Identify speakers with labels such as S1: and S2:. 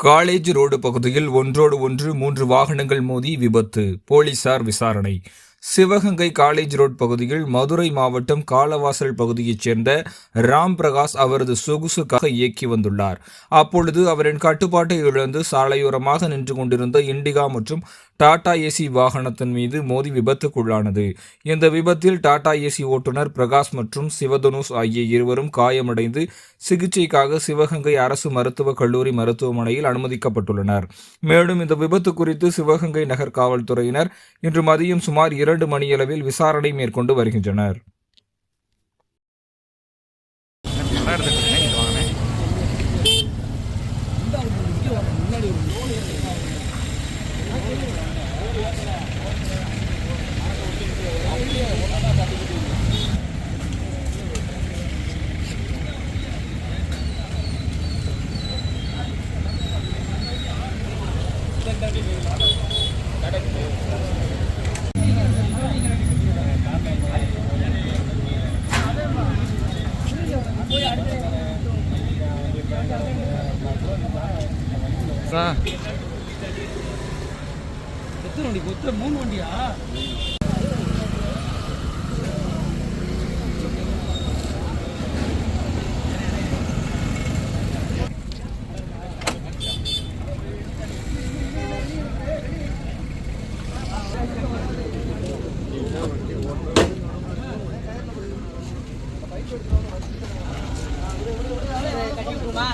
S1: College road பகுதியில் ஒன்றோடு ஒன்று 3 வாகனங்கள் மோதி விபத்து. போலீசார் விசாரணை. சிவகங்கை காலேஜ் ரோட் பகுதியில் மதுரை மாவட்டம் காலவாசல் பகுதியைச் சேர்ந்த ராம் பிரகாஷ் அவரது சொகுசுக்காக இயக்கி வந்துள்ளார். அப்பொழுது அவரின் கட்டுப்பாட்டை இழந்து சாலையோரமாக நின்று கொண்டிருந்த இண்டிகா மற்றும் டாடா ஏசி வாகனத்தின் மீது மோதி விபத்துக்குள்ளானது. இந்த விபத்தில் டாடா ஏசி ஓட்டுநர் பிரகாஷ் மற்றும் சிவதனுஷ் ஆகிய இருவரும் காயமடைந்து சிகிச்சைக்காக சிவகங்கை அரசு மருத்துவக் கல்லூரி மருத்துவமனையில் அனுமதிக்கப்பட்டுள்ளனர். மேலும் இந்த விபத்து குறித்து சிவகங்கை நகர் காவல்துறையினர் இன்று மதியம் சுமார் 2 மணியளவில் விசாரணை மேற்கொண்டு வருகின்றனர்.
S2: எத்தனை வண்டி? 3 வண்டியா? கட்டி விட்டுருமா?